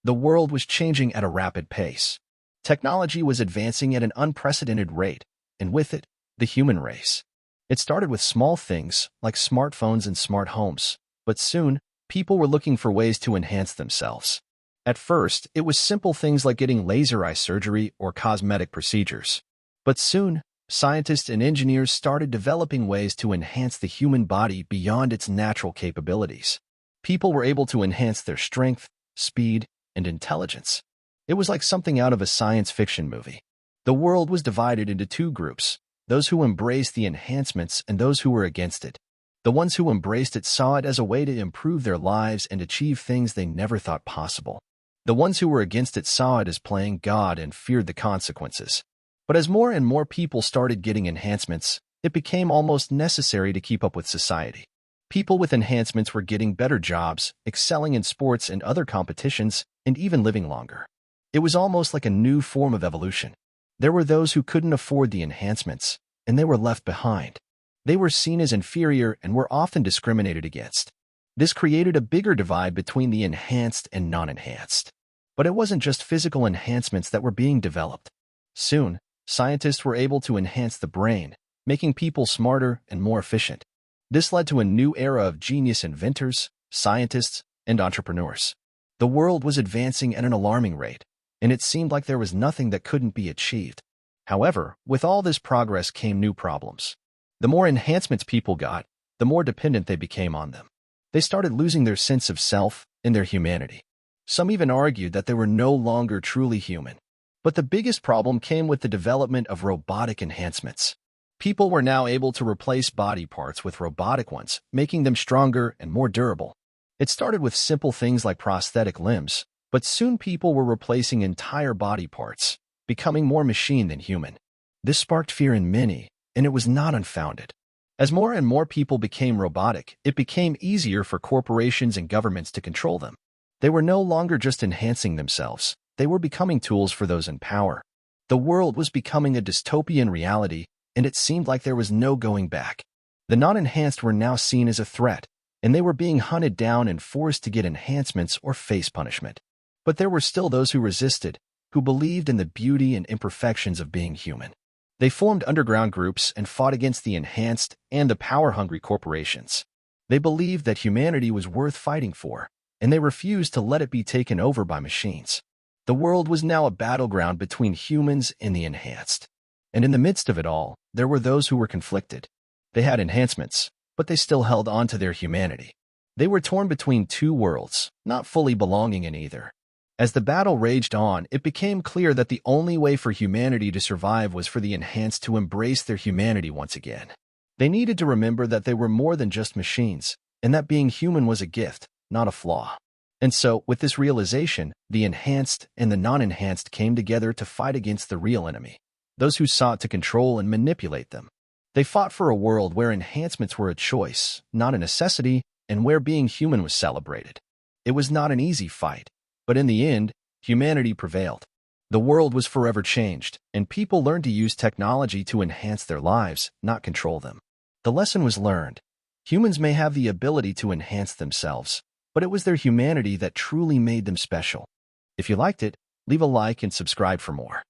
The world was changing at a rapid pace. Technology was advancing at an unprecedented rate, and with it, the human race. It started with small things like smartphones and smart homes, but soon, people were looking for ways to enhance themselves. At first, it was simple things like getting laser eye surgery or cosmetic procedures. But soon, scientists and engineers started developing ways to enhance the human body beyond its natural capabilities. People were able to enhance their strength, speed, and intelligence. It was like something out of a science fiction movie. The world was divided into two groups, those who embraced the enhancements and those who were against it. The ones who embraced it saw it as a way to improve their lives and achieve things they never thought possible. The ones who were against it saw it as playing God and feared the consequences. But as more and more people started getting enhancements, it became almost necessary to keep up with society. People with enhancements were getting better jobs, excelling in sports and other competitions, and even living longer. It was almost like a new form of evolution. There were those who couldn't afford the enhancements, and they were left behind. They were seen as inferior and were often discriminated against. This created a bigger divide between the enhanced and non-enhanced. But it wasn't just physical enhancements that were being developed. Soon, scientists were able to enhance the brain, making people smarter and more efficient. This led to a new era of genius inventors, scientists, and entrepreneurs. The world was advancing at an alarming rate, and it seemed like there was nothing that couldn't be achieved. However, with all this progress came new problems. The more enhancements people got, the more dependent they became on them. They started losing their sense of self and their humanity. Some even argued that they were no longer truly human. But the biggest problem came with the development of robotic enhancements. People were now able to replace body parts with robotic ones, making them stronger and more durable. It started with simple things like prosthetic limbs, but soon people were replacing entire body parts, becoming more machine than human. This sparked fear in many, and it was not unfounded. As more and more people became robotic, it became easier for corporations and governments to control them. They were no longer just enhancing themselves, they were becoming tools for those in power. The world was becoming a dystopian reality, and it seemed like there was no going back. The non-enhanced were now seen as a threat, and they were being hunted down and forced to get enhancements or face punishment. But there were still those who resisted, who believed in the beauty and imperfections of being human. They formed underground groups and fought against the enhanced and the power-hungry corporations. They believed that humanity was worth fighting for, and they refused to let it be taken over by machines. The world was now a battleground between humans and the enhanced. And in the midst of it all, there were those who were conflicted. They had enhancements, but they still held on to their humanity. They were torn between two worlds, not fully belonging in either. As the battle raged on, it became clear that the only way for humanity to survive was for the enhanced to embrace their humanity once again. They needed to remember that they were more than just machines, and that being human was a gift, not a flaw. And so, with this realization, the enhanced and the non-enhanced came together to fight against the real enemy, those who sought to control and manipulate them. They fought for a world where enhancements were a choice, not a necessity, and where being human was celebrated. It was not an easy fight, but in the end, humanity prevailed. The world was forever changed, and people learned to use technology to enhance their lives, not control them. The lesson was learned. Humans may have the ability to enhance themselves, but it was their humanity that truly made them special. If you liked it, leave a like and subscribe for more.